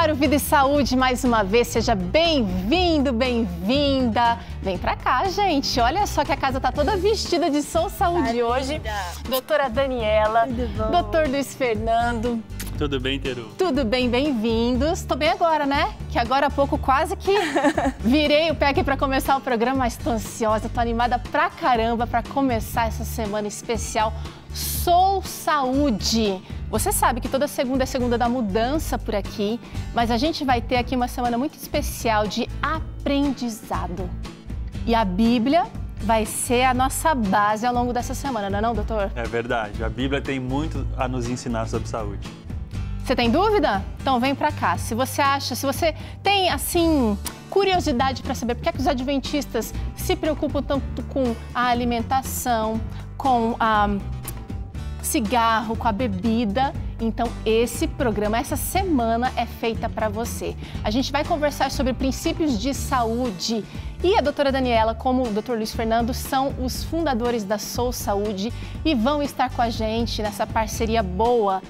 para o Vida e Saúde mais uma vez. Seja bem-vindo, bem-vinda. Vem pra cá, gente. Olha só que a casa tá toda vestida de Sou Saúde hoje. Doutora Daniela, doutor Luiz Fernando. Tudo bem, Teru? Tudo bem, bem-vindos. Tô bem agora, né? Que agora há pouco quase que virei o pé aqui pra começar o programa, mas tô ansiosa, tô animada pra caramba pra começar essa semana especial Sou Saúde. Você sabe que toda segunda é segunda da mudança por aqui, mas a gente vai ter aqui uma semana muito especial de aprendizado. E a Bíblia vai ser a nossa base ao longo dessa semana, não é não, doutor? É verdade, a Bíblia tem muito a nos ensinar sobre saúde. Você tem dúvida? Então vem pra cá. Se você tem, assim, curiosidade para saber por que é que os adventistas se preocupam tanto com a alimentação, com a cigarro, com a bebida, então esse programa, essa semana é feita para você. A gente vai conversar sobre princípios de saúde e a doutora Daniela, como o doutor Luiz Fernando, são os fundadores da Sou Saúde e vão estar com a gente nessa parceria boa.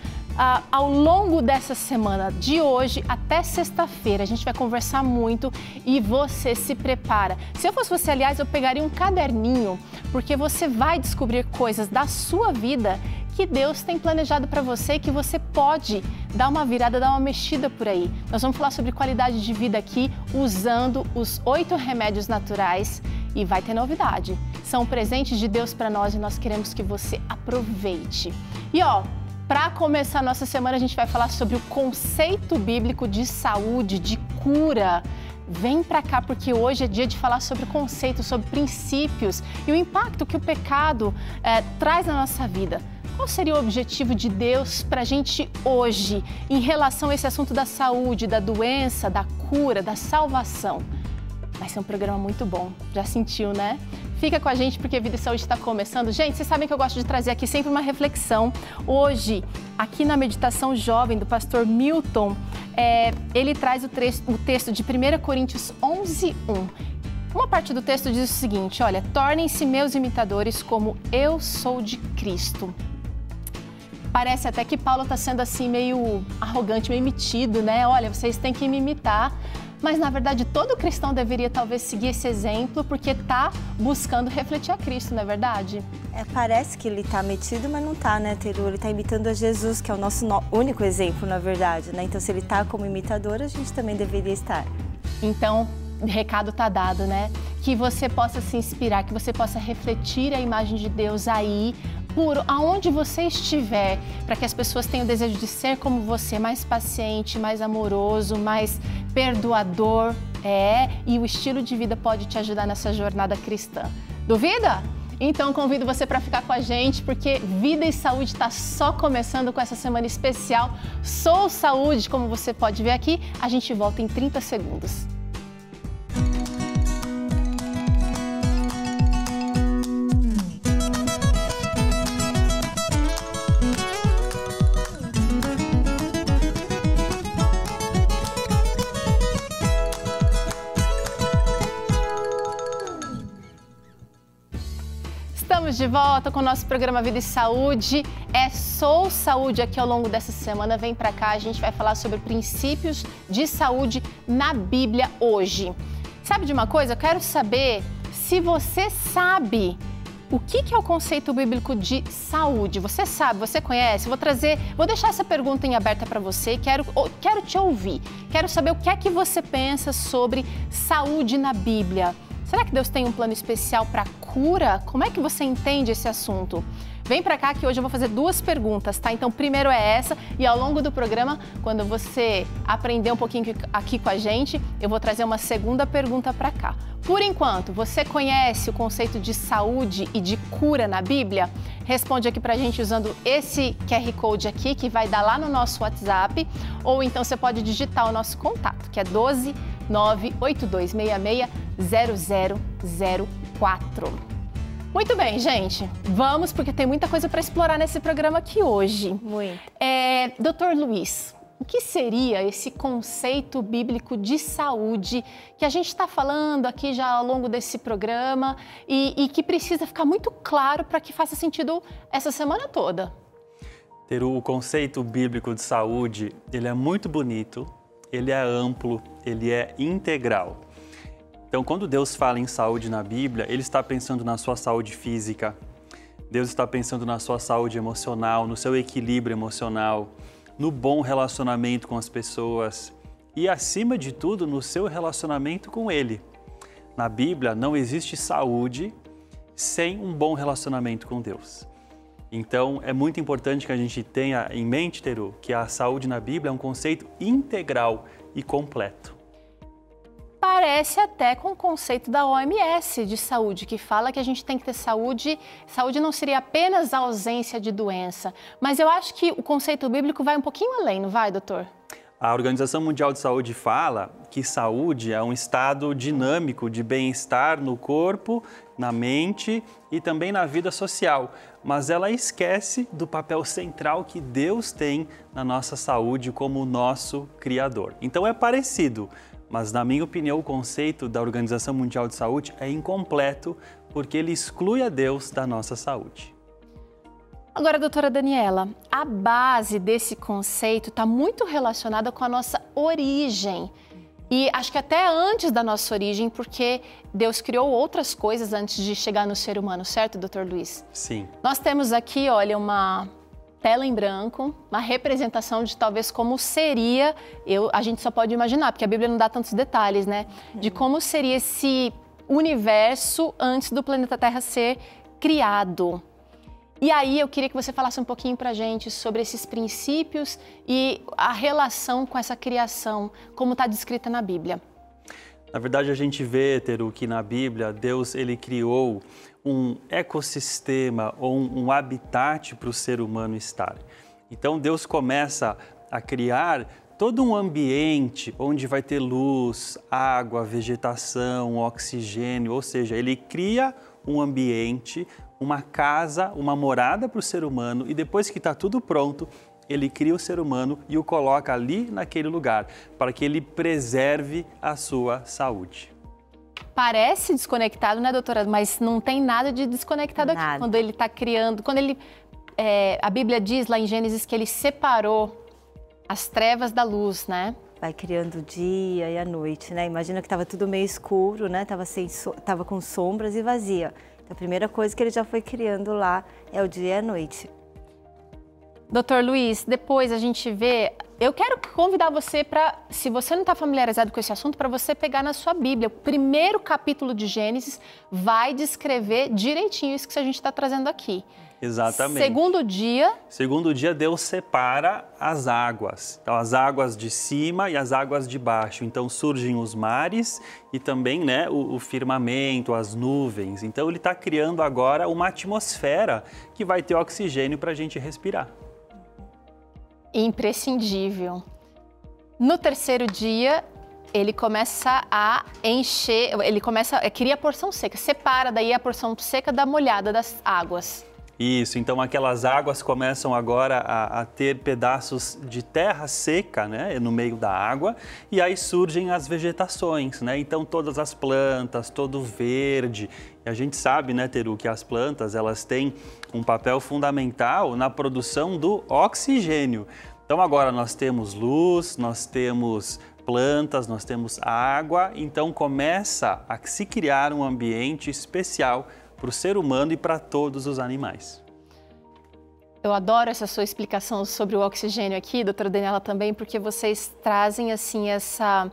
Ao longo dessa semana, de hoje até sexta-feira, a gente vai conversar muito e você se prepara. Se eu fosse você, aliás, eu pegaria um caderninho, porque você vai descobrir coisas da sua vida que Deus tem planejado para você e que você pode dar uma virada, dar uma mexida por aí. Nós vamos falar sobre qualidade de vida aqui, usando os 8 remédios naturais e vai ter novidade. São presentes de Deus para nós e nós queremos que você aproveite. E para começar a nossa semana, a gente vai falar sobre o conceito bíblico de saúde, de cura. Vem pra cá, porque hoje é dia de falar sobre conceitos, sobre princípios e o impacto que o pecado traz na nossa vida. Qual seria o objetivo de Deus pra gente hoje em relação a esse assunto da saúde, da doença, da cura, da salvação? Vai ser um programa muito bom, já sentiu, né? Fica com a gente porque Vida e Saúde está começando. Gente, vocês sabem que eu gosto de trazer aqui sempre uma reflexão. Hoje, aqui na Meditação Jovem do pastor Milton, ele traz o texto de 1 Coríntios 11:1. Uma parte do texto diz o seguinte, olha, tornem-se meus imitadores como eu sou de Cristo. Parece até que Paulo está sendo assim meio arrogante, meio metido, né? Olha, vocês têm que me imitar. Mas, na verdade, todo cristão deveria talvez seguir esse exemplo porque está buscando refletir a Cristo, não é verdade? Parece que ele está metido, mas não está, né, Teru? Ele está imitando a Jesus, que é o nosso único exemplo, na verdade, né? Então, se ele está como imitador, a gente também deveria estar. Então, o recado está dado, né? Que você possa se inspirar, que você possa refletir a imagem de Deus aí, por aonde você estiver, para que as pessoas tenham o desejo de ser como você, mais paciente, mais amoroso, mais perdoador, e o estilo de vida pode te ajudar nessa jornada cristã. Duvida? Então convido você para ficar com a gente, porque Vida e Saúde está só começando com essa semana especial. Sou Saúde, como você pode ver aqui, a gente volta em 30 segundos. Estamos de volta com o nosso programa Vida e Saúde. Sou Saúde aqui ao longo dessa semana. Vem pra cá, a gente vai falar sobre princípios de saúde na Bíblia hoje. Sabe de uma coisa? Eu quero saber se você sabe o que é o conceito bíblico de saúde. Você sabe, você conhece? Vou deixar essa pergunta em aberta para você. Quero te ouvir. Quero saber o que é que você pensa sobre saúde na Bíblia. Será que Deus tem um plano especial para cura? Como é que você entende esse assunto? Vem pra cá que hoje eu vou fazer 2 perguntas, tá? Então, primeiro é essa e ao longo do programa, quando você aprender um pouquinho aqui com a gente, eu vou trazer uma segunda pergunta pra cá. Por enquanto, você conhece o conceito de saúde e de cura na Bíblia? Responde aqui pra gente usando esse QR Code aqui, que vai dar lá no nosso WhatsApp, ou então você pode digitar o nosso contato, que é 12 98266 0004. Muito bem, gente. Vamos, porque tem muita coisa para explorar nesse programa aqui hoje. Muito. Doutor Luiz, o que seria esse conceito bíblico de saúde que a gente está falando aqui já ao longo desse programa e que precisa ficar muito claro para que faça sentido essa semana toda? Teru, o conceito bíblico de saúde, ele é muito bonito ele é amplo, ele é integral. Então, quando Deus fala em saúde na Bíblia, Ele está pensando na sua saúde física, Deus está pensando na sua saúde emocional, no seu equilíbrio emocional, no bom relacionamento com as pessoas e, acima de tudo, no seu relacionamento com Ele. Na Bíblia, não existe saúde sem um bom relacionamento com Deus. Então, é muito importante que a gente tenha em mente, Teru, que a saúde na Bíblia é um conceito integral e completo. Parece até com o conceito da OMS de saúde, que fala que a gente tem que ter saúde. Saúde não seria apenas a ausência de doença, mas eu acho que o conceito bíblico vai um pouquinho além, não vai, doutor? A Organização Mundial de Saúde fala que saúde é um estado dinâmico de bem-estar no corpo, na mente e também na vida social, mas ela esquece do papel central que Deus tem na nossa saúde como o nosso Criador. Então é parecido, mas na minha opinião o conceito da Organização Mundial de Saúde é incompleto porque ele exclui a Deus da nossa saúde. Agora, doutora Daniela, a base desse conceito está muito relacionada com a nossa origem. E acho que até antes da nossa origem, porque Deus criou outras coisas antes de chegar no ser humano, certo, doutor Luiz? Sim. Nós temos aqui, olha, uma tela em branco, uma representação de talvez como seria, a gente só pode imaginar, porque a Bíblia não dá tantos detalhes, né? De como seria esse universo antes do planeta Terra ser criado. E aí eu queria que você falasse um pouquinho pra gente sobre esses princípios e a relação com essa criação, como está descrita na Bíblia. Na verdade, a gente vê, Teru, que na Bíblia, Deus ele criou um ecossistema ou um habitat para o ser humano estar. Então, Deus começa a criar todo um ambiente onde vai ter luz, água, vegetação, oxigênio, ou seja, ele cria um ambiente, uma casa, uma morada para o ser humano e depois que está tudo pronto, ele cria o ser humano e o coloca ali naquele lugar para que ele preserve a sua saúde. Parece desconectado, né, doutora? Mas não tem nada de desconectado aqui. Quando ele está criando, a Bíblia diz lá em Gênesis que ele separou as trevas da luz, né? Vai criando o dia e a noite, né? Imagina que estava tudo meio escuro, né? Tava com sombras e vazia. Então, a primeira coisa que ele já foi criando lá é o dia e a noite. Doutor Luiz, depois a gente vê... Eu quero convidar você para, se você não está familiarizado com esse assunto, para você pegar na sua Bíblia. O primeiro capítulo de Gênesis vai descrever direitinho isso que a gente está trazendo aqui. Exatamente. Segundo dia, Deus separa as águas. Então, as águas de cima e as águas de baixo. Então, surgem os mares e também, né, o firmamento, as nuvens. Então, ele está criando agora uma atmosfera que vai ter oxigênio para a gente respirar. Imprescindível. No terceiro dia, ele começa a encher, cria a porção seca, separa daí a porção seca da molhada das águas. Isso, então aquelas águas começam agora a ter pedaços de terra seca, né, no meio da água, e aí surgem as vegetações, né, então todas as plantas, todo o verde. E a gente sabe, né, Teru, que as plantas, elas têm um papel fundamental na produção do oxigênio. Então agora nós temos luz, nós temos plantas, nós temos água, então começa a se criar um ambiente especial para o ser humano e para todos os animais. Eu adoro essa sua explicação sobre o oxigênio aqui, doutora Daniela, também, porque vocês trazem assim essa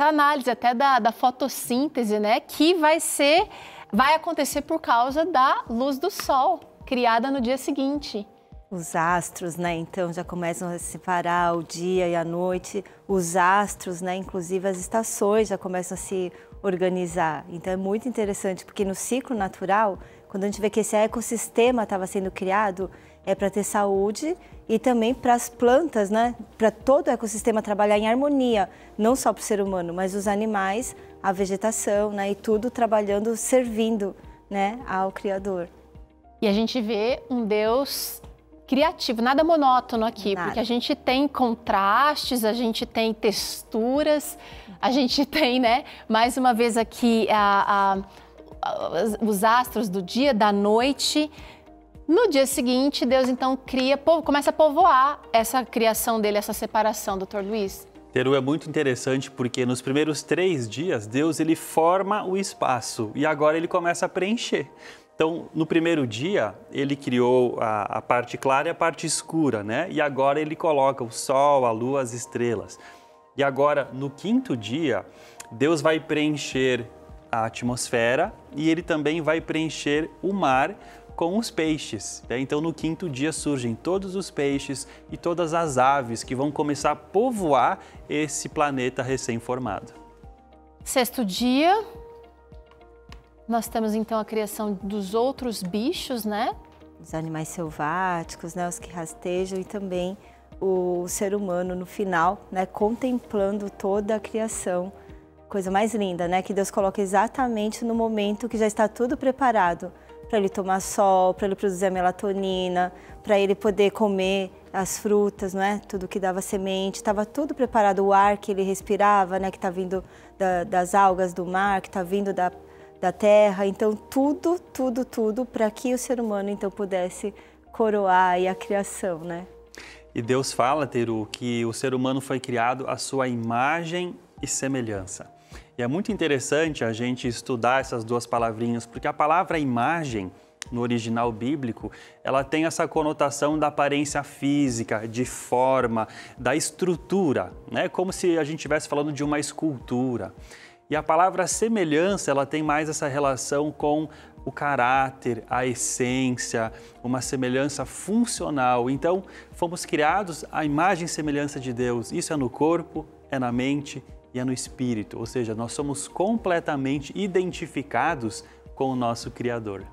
análise até da fotossíntese, né, que vai acontecer por causa da luz do sol, criada no dia seguinte. Os astros, né, então já começam a separar o dia e a noite, os astros, né, inclusive as estações já começam a se organizar. Então é muito interessante, porque no ciclo natural, quando a gente vê que esse ecossistema estava sendo criado, é para ter saúde e também para as plantas, né, para todo o ecossistema trabalhar em harmonia, não só para o ser humano, mas os animais, a vegetação, né, e tudo trabalhando, servindo, né, ao Criador. E a gente vê um Deus criativo, nada monótono aqui, porque a gente tem contrastes, a gente tem texturas, a gente tem, né, mais uma vez aqui os astros do dia, da noite. No dia seguinte, Deus então começa a povoar essa criação dele, essa separação, doutor Luiz. Teru, é muito interessante porque nos primeiros 3 dias, Deus ele forma o espaço e agora ele começa a preencher. Então, no primeiro dia, ele criou a parte clara e a parte escura, né? E agora ele coloca o sol, a lua, as estrelas. E agora, no 5º dia, Deus vai preencher a atmosfera e ele também vai preencher o mar com os peixes. Então, no 5º dia surgem todos os peixes e todas as aves que vão começar a povoar esse planeta recém-formado. 6º dia, nós temos então a criação dos outros bichos, né? Os animais selváticos, né? Os que rastejam e também o ser humano no final, né? Contemplando toda a criação. Coisa mais linda, né? Que Deus coloca exatamente no momento que já está tudo preparado para ele tomar sol, para ele produzir a melatonina, para ele poder comer as frutas, não é? Tudo que dava semente, estava tudo preparado, o ar que ele respirava, né? Que está vindo das algas do mar, que está vindo da terra, então tudo para que o ser humano então pudesse coroar aí a criação, né? E Deus fala, Teru, que o ser humano foi criado à sua imagem e semelhança. E é muito interessante a gente estudar essas duas palavrinhas, porque a palavra imagem, no original bíblico, ela tem essa conotação da aparência física, de forma, da estrutura, né? Como se a gente estivesse falando de uma escultura. E a palavra semelhança, ela tem mais essa relação com o caráter, a essência, uma semelhança funcional. Então, fomos criados à imagem e semelhança de Deus. Isso é no corpo, é na mente e é no espírito. Ou seja, nós somos completamente identificados com o nosso Criador.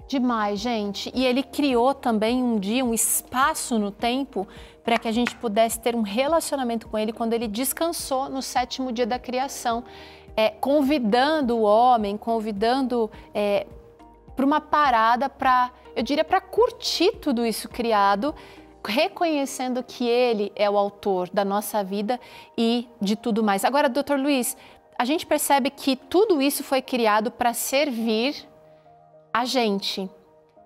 Demais, gente. E ele criou também um dia, um espaço no tempo para que a gente pudesse ter um relacionamento com ele quando ele descansou no 7º dia da criação. Convidando o homem, convidando para uma parada, eu diria, para curtir tudo isso criado, reconhecendo que ele é o autor da nossa vida e de tudo mais. Agora, Dr. Luiz, a gente percebe que tudo isso foi criado para servir a gente.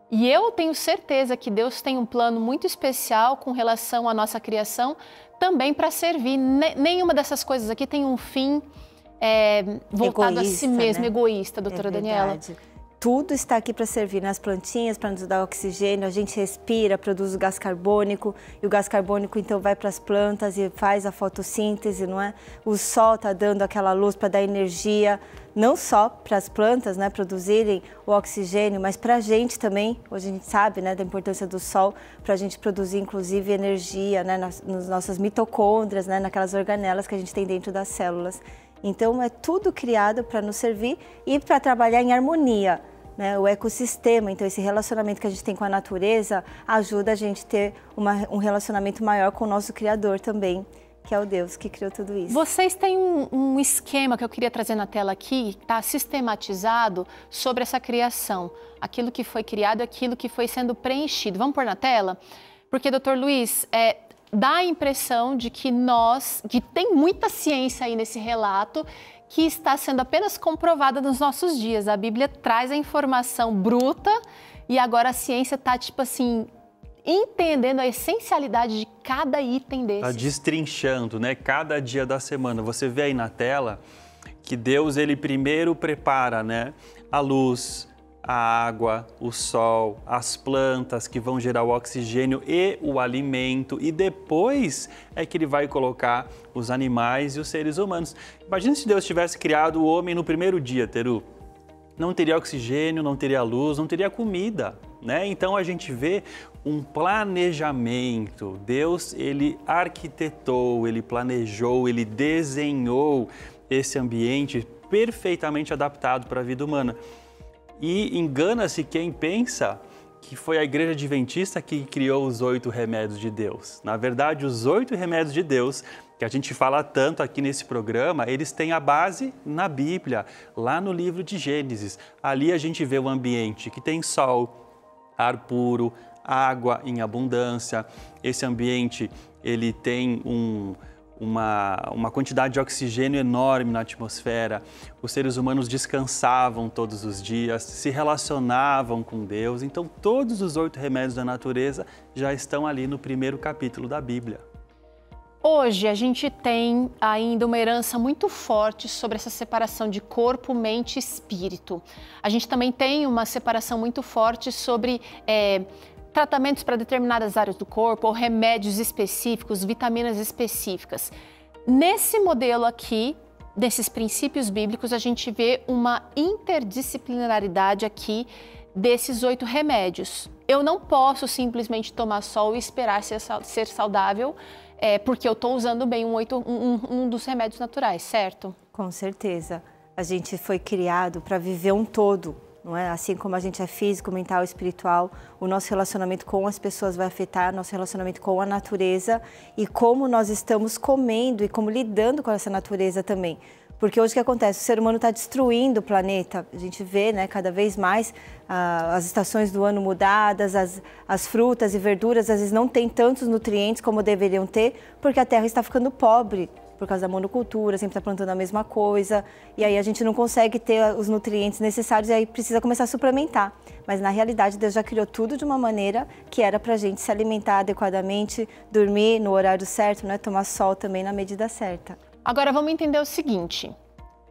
E eu tenho certeza que Deus tem um plano muito especial com relação à nossa criação, também para servir. Nenhuma dessas coisas aqui tem um fim voltado egoísta, a si mesmo, né? Daniela. Doutora Daniela. Tudo está aqui para servir nas plantinhas, para nos dar oxigênio, a gente respira, produz o gás carbônico, e o gás carbônico então vai para as plantas e faz a fotossíntese, não é? O sol está dando aquela luz para dar energia, não só para as plantas, né, produzirem o oxigênio, mas para a gente também. Hoje a gente sabe, né, da importância do sol para a gente produzir, inclusive, energia, né, nas nossas mitocôndrias, né, naquelas organelas que a gente tem dentro das células. Então, é tudo criado para nos servir e para trabalhar em harmonia, né? O ecossistema, então esse relacionamento que a gente tem com a natureza ajuda a gente a ter um relacionamento maior com o nosso Criador também, que é o Deus que criou tudo isso. Vocês têm um esquema que eu queria trazer na tela aqui, está sistematizado sobre essa criação. Aquilo que foi criado, aquilo que foi sendo preenchido. Vamos pôr na tela? Porque, Dr. Luiz, dá a impressão de que que tem muita ciência aí nesse relato, que está sendo apenas comprovada nos nossos dias. A Bíblia traz a informação bruta e agora a ciência está, tipo assim, entendendo a essencialidade de cada item desses. Está destrinchando, né? Cada dia da semana. Você vê aí na tela que Deus, ele primeiro prepara, né, a luz, a água, o sol, as plantas que vão gerar o oxigênio e o alimento, e depois é que ele vai colocar os animais e os seres humanos. Imagina se Deus tivesse criado o homem no primeiro dia, Teru. Não teria oxigênio, não teria luz, não teria comida, né? Então a gente vê um planejamento. Deus, ele arquitetou, ele planejou, ele desenhou esse ambiente perfeitamente adaptado para a vida humana. E engana-se quem pensa que foi a Igreja Adventista que criou os 8 remédios de Deus. Na verdade, os 8 remédios de Deus, que a gente fala tanto aqui nesse programa, eles têm a base na Bíblia, lá no livro de Gênesis. Ali a gente vê o ambiente que tem sol, ar puro, água em abundância. Esse ambiente, ele tem uma quantidade de oxigênio enorme na atmosfera. Os seres humanos descansavam todos os dias, se relacionavam com Deus. Então, todos os 8 remédios da natureza já estão ali no primeiro capítulo da Bíblia. Hoje a gente tem ainda uma herança muito forte sobre essa separação de corpo, mente e espírito. A gente também tem uma separação muito forte sobre tratamentos para determinadas áreas do corpo ou remédios específicos, vitaminas específicas. Nesse modelo aqui, desses princípios bíblicos, a gente vê uma interdisciplinaridade aqui desses 8 remédios. Eu não posso simplesmente tomar sol e esperar ser saudável, porque eu estou usando bem um dos remédios naturais, certo? Com certeza. A gente foi criado para viver um todo, não é? Assim como a gente é físico, mental, espiritual, o nosso relacionamento com as pessoas vai afetar nosso relacionamento com a natureza e como nós estamos comendo e como lidando com essa natureza também. Porque hoje o que acontece? O ser humano está destruindo o planeta. A gente vê, né, cada vez mais as estações do ano mudadas, as frutas e verduras às vezes não têm tantos nutrientes como deveriam ter, porque a terra está ficando pobre por causa da monocultura, sempre está plantando a mesma coisa. E aí a gente não consegue ter os nutrientes necessários e aí precisa começar a suplementar. Mas na realidade Deus já criou tudo de uma maneira que era para a gente se alimentar adequadamente, dormir no horário certo, né, tomar sol também na medida certa. Agora vamos entender o seguinte,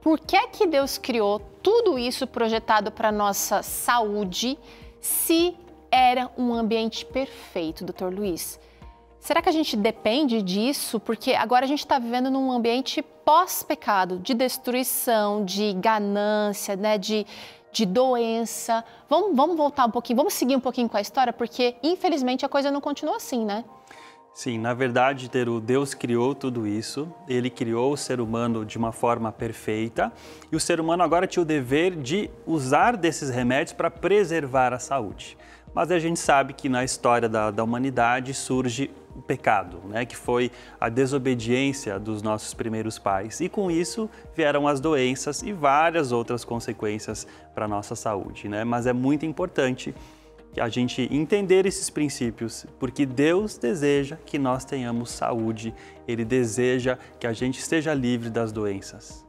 por que Deus criou tudo isso projetado para a nossa saúde se era um ambiente perfeito, Dr. Luiz? Será que a gente depende disso? Porque agora a gente está vivendo num ambiente pós-pecado, de destruição, de ganância, né, de doença. Vamos voltar um pouquinho, vamos seguir um pouquinho com a história, porque infelizmente a coisa não continua assim, né? Sim, na verdade, Deus criou tudo isso, Ele criou o ser humano de uma forma perfeita e o ser humano agora tinha o dever de usar desses remédios para preservar a saúde. Mas a gente sabe que na história da humanidade surge o pecado, né? Que foi a desobediência dos nossos primeiros pais. E com isso vieram as doenças e várias outras consequências para a nossa saúde, né? Mas é muito importante que a gente entender esses princípios, porque Deus deseja que nós tenhamos saúde, Ele deseja que a gente esteja livre das doenças.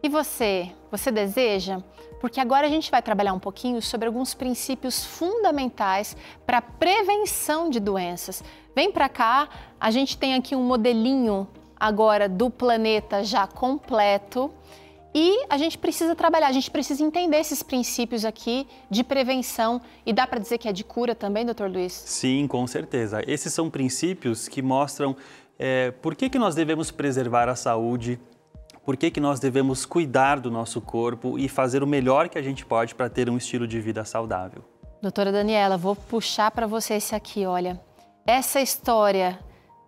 E você deseja? Porque agora a gente vai trabalhar um pouquinho sobre alguns princípios fundamentais para a prevenção de doenças. Vem para cá, a gente tem aqui um modelinho agora do planeta já completo. E a gente precisa trabalhar, a gente precisa entender esses princípios aqui de prevenção. E dá para dizer que é de cura também, Dr. Luiz? Sim, com certeza. Esses são princípios que mostram por que nós devemos preservar a saúde, por que nós devemos cuidar do nosso corpo e fazer o melhor que a gente pode para ter um estilo de vida saudável. Doutora Daniela, vou puxar para você esse aqui, olha. Essa história,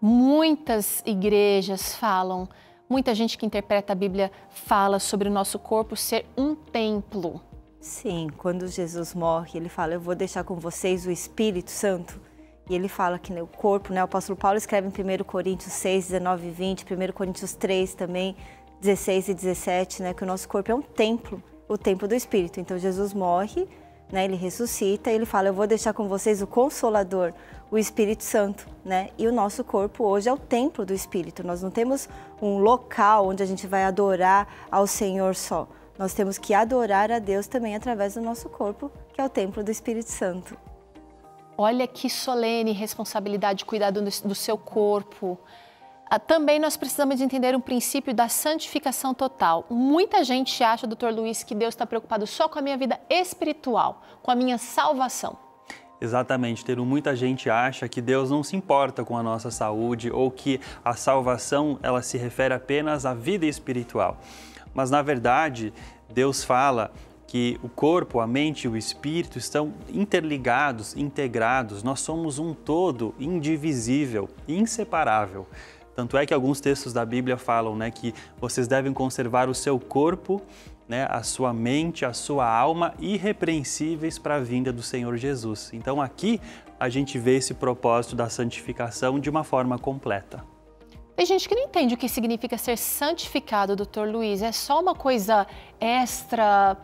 muitas igrejas falam, muita gente que interpreta a Bíblia fala sobre o nosso corpo ser um templo. Sim, quando Jesus morre, ele fala, eu vou deixar com vocês o Espírito Santo. E ele fala que o corpo, né, o apóstolo Paulo escreve em 1 Coríntios 6, 19 e 20, 1 Coríntios 3 também, 16 e 17, né, que o nosso corpo é um templo, o templo do Espírito. Então Jesus morre, né, ele ressuscita e ele fala, eu vou deixar com vocês o Consolador, o Espírito Santo, né? E o nosso corpo hoje é o templo do Espírito. Nós não temos um local onde a gente vai adorar ao Senhor só. Nós temos que adorar a Deus também através do nosso corpo, que é o templo do Espírito Santo. Olha que solene responsabilidade de cuidar do seu corpo. Também nós precisamos entender um princípio da santificação total. Muita gente acha, Dr. Luiz, que Deus está preocupado só com a minha vida espiritual, com a minha salvação. Exatamente, muita gente acha que Deus não se importa com a nossa saúde ou que a salvação ela se refere apenas à vida espiritual. Mas na verdade, Deus fala que o corpo, a mente e o espírito estão interligados, integrados. Nós somos um todo indivisível, inseparável. Tanto é que alguns textos da Bíblia falam, né, que vocês devem conservar o seu corpo, né, a sua mente, a sua alma irrepreensíveis para a vinda do Senhor Jesus. Então aqui a gente vê esse propósito da santificação de uma forma completa. Tem gente que não entende o que significa ser santificado, Dr. Luiz. É só uma coisa extra,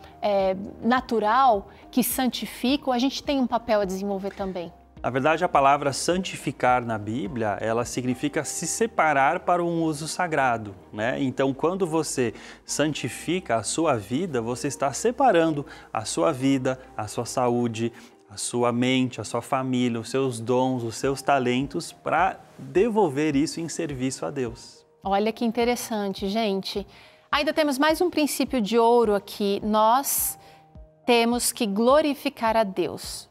natural, que santifica, ou a gente tem um papel a desenvolver também? Na verdade, a palavra santificar na Bíblia, ela significa se separar para um uso sagrado, né? Então, quando você santifica a sua vida, você está separando a sua vida, a sua saúde, a sua mente, a sua família, os seus dons, os seus talentos para devolver isso em serviço a Deus. Olha que interessante, gente. Ainda temos mais um princípio de ouro aqui. Nós temos que glorificar a Deus.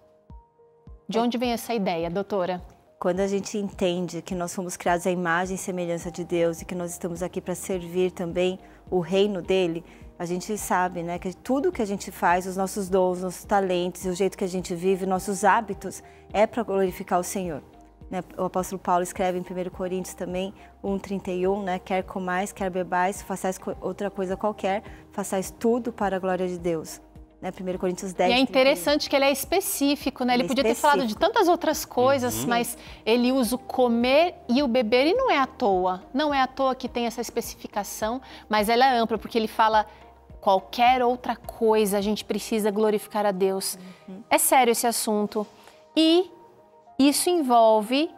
De onde vem essa ideia, doutora? Quando a gente entende que nós fomos criados à imagem e semelhança de Deus e que nós estamos aqui para servir também o reino dele, a gente sabe, né, que tudo que a gente faz, os nossos dons, nossos talentos, o jeito que a gente vive, nossos hábitos, é para glorificar o Senhor. Né? O apóstolo Paulo escreve em 1 Coríntios também, 1:31, né, quer comais, quer bebais, façais outra coisa qualquer, façais tudo para a glória de Deus. Né? 1 Coríntios 10. E é interessante que ele é específico, né? Ele podia ter falado de tantas outras coisas, mas ele usa o comer e o beber e não é à toa. Não é à toa que tem essa especificação, mas ela é ampla, porque ele fala qualquer outra coisa, a gente precisa glorificar a Deus. É sério esse assunto. E isso envolve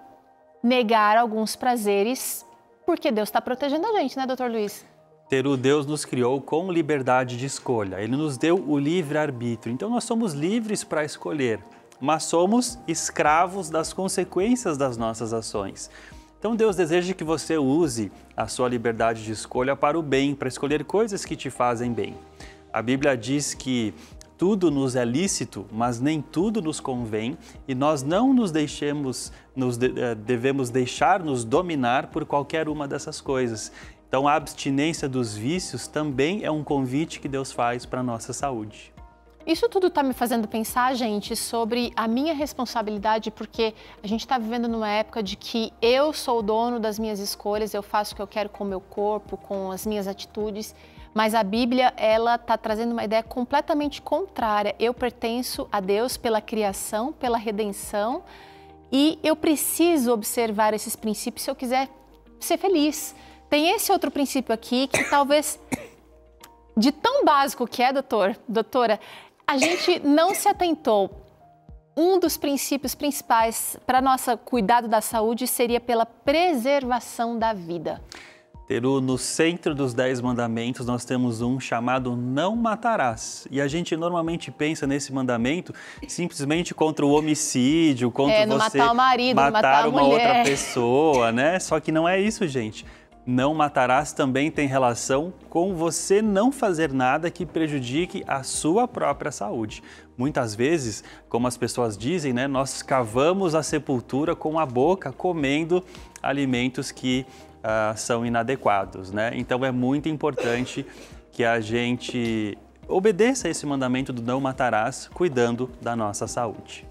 negar alguns prazeres, porque Deus está protegendo a gente, né, doutor Luiz? Teru, Deus nos criou com liberdade de escolha. Ele nos deu o livre-arbítrio. Então nós somos livres para escolher, mas somos escravos das consequências das nossas ações. Então Deus deseja que você use a sua liberdade de escolha para o bem, para escolher coisas que te fazem bem. A Bíblia diz que tudo nos é lícito, mas nem tudo nos convém, e nós não devemos deixar-nos dominar por qualquer uma dessas coisas. Então a abstinência dos vícios também é um convite que Deus faz para a nossa saúde. Isso tudo está me fazendo pensar, gente, sobre a minha responsabilidade, porque a gente está vivendo numa época de que eu sou o dono das minhas escolhas, eu faço o que eu quero com o meu corpo, com as minhas atitudes, mas a Bíblia, ela está trazendo uma ideia completamente contrária. Eu pertenço a Deus pela criação, pela redenção, e eu preciso observar esses princípios se eu quiser ser feliz. Tem esse outro princípio aqui que talvez, de tão básico que é, doutora, a gente não se atentou. Um dos princípios principais para nosso cuidado da saúde seria pela preservação da vida. Teru, no centro dos 10 mandamentos nós temos um chamado não matarás. E a gente normalmente pensa nesse mandamento simplesmente contra o homicídio, contra não você matar o marido, matar a uma mulher. outra pessoa, né? Só que não é isso, gente. Não matarás também tem relação com você não fazer nada que prejudique a sua própria saúde. Muitas vezes, como as pessoas dizem, né, nós cavamos a sepultura com a boca, comendo alimentos que são inadequados, né? Então é muito importante que a gente obedeça a esse mandamento do não matarás, cuidando da nossa saúde.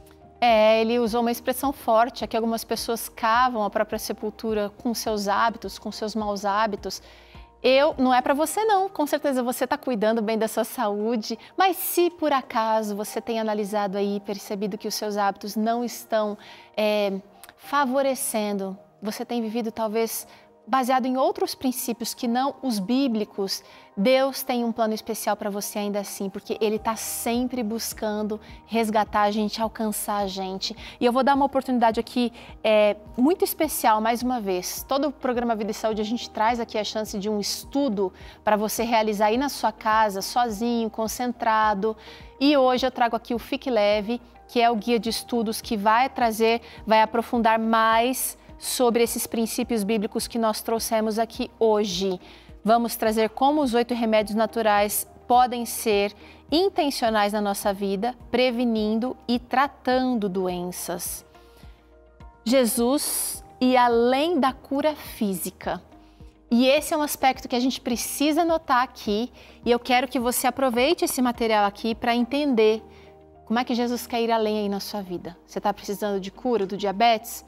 Ele usou uma expressão forte, aqui algumas pessoas cavam a própria sepultura com seus hábitos, com seus maus hábitos. Não é para você não, com certeza você está cuidando bem da sua saúde, mas se por acaso você tem analisado aí, percebido que os seus hábitos não estão favorecendo, você tem vivido talvez baseado em outros princípios que não os bíblicos, Deus tem um plano especial para você ainda assim, porque Ele está sempre buscando resgatar a gente, alcançar a gente. E eu vou dar uma oportunidade aqui muito especial, mais uma vez. Todo o programa Vida e Saúde, a gente traz aqui a chance de um estudo para você realizar aí na sua casa, sozinho, concentrado. E hoje eu trago aqui o Fique Leve, que é o guia de estudos que vai aprofundar mais sobre esses princípios bíblicos que nós trouxemos aqui hoje. Vamos trazer como os 8 remédios naturais podem ser intencionais na nossa vida, prevenindo e tratando doenças. Jesus e além da cura física. E esse é um aspecto que a gente precisa notar aqui, e eu quero que você aproveite esse material aqui para entender como é que Jesus quer ir além aí na sua vida. Você está precisando de cura do diabetes?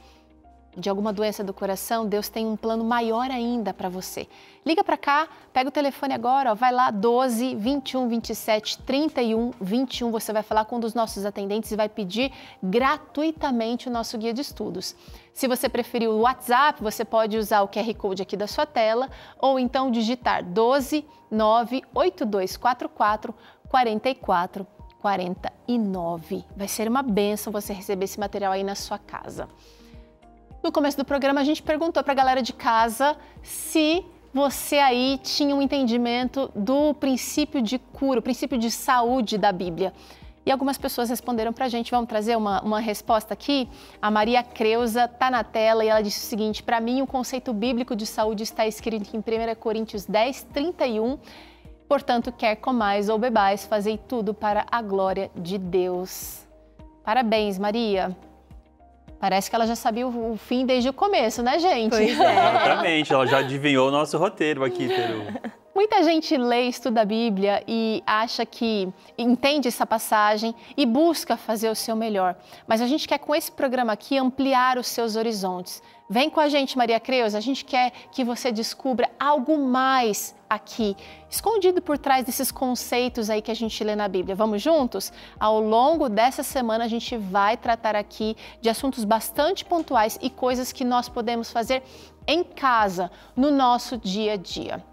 De alguma doença do coração? Deus tem um plano maior ainda para você. Liga para cá, pega o telefone agora, vai lá, 12 21 27 31 21. Você vai falar com um dos nossos atendentes e vai pedir gratuitamente o nosso guia de estudos. Se você preferir o WhatsApp, você pode usar o QR Code aqui da sua tela ou então digitar 12 98244 44 49. Vai ser uma bênção você receber esse material aí na sua casa. No começo do programa, a gente perguntou para a galera de casa se você aí tinha um entendimento do princípio de cura, o princípio de saúde da Bíblia. E algumas pessoas responderam pra gente. Vamos trazer uma resposta aqui? A Maria Creuza tá na tela e ela disse o seguinte: para mim, o conceito bíblico de saúde está escrito em 1 Coríntios 10, 31. Portanto, quer comais ou bebais, fazei tudo para a glória de Deus. Parabéns, Maria. Parece que ela já sabia o fim desde o começo, né, gente? Pois é. Exatamente, ela já adivinhou o nosso roteiro aqui, Teru. Muita gente lê, estuda a Bíblia e acha que entende essa passagem e busca fazer o seu melhor. Mas a gente quer, com esse programa aqui, ampliar os seus horizontes. Vem com a gente, Maria Creuza, a gente quer que você descubra algo mais aqui, escondido por trás desses conceitos aí que a gente lê na Bíblia. Vamos juntos? Ao longo dessa semana a gente vai tratar aqui de assuntos bastante pontuais e coisas que nós podemos fazer em casa, no nosso dia a dia.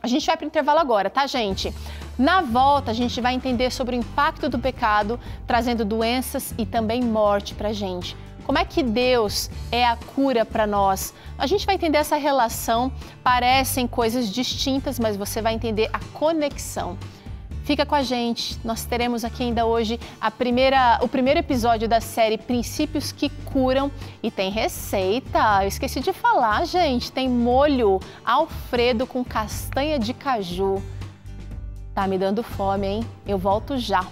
A gente vai para o intervalo agora, tá, gente? Na volta, a gente vai entender sobre o impacto do pecado, trazendo doenças e também morte para a gente. Como é que Deus é a cura para nós? A gente vai entender essa relação, parecem coisas distintas, mas você vai entender a conexão. Fica com a gente, nós teremos aqui ainda hoje o primeiro episódio da série Princípios que Curam e tem receita, eu esqueci de falar, gente, tem molho Alfredo com castanha de caju. Tá me dando fome, hein? Eu volto já.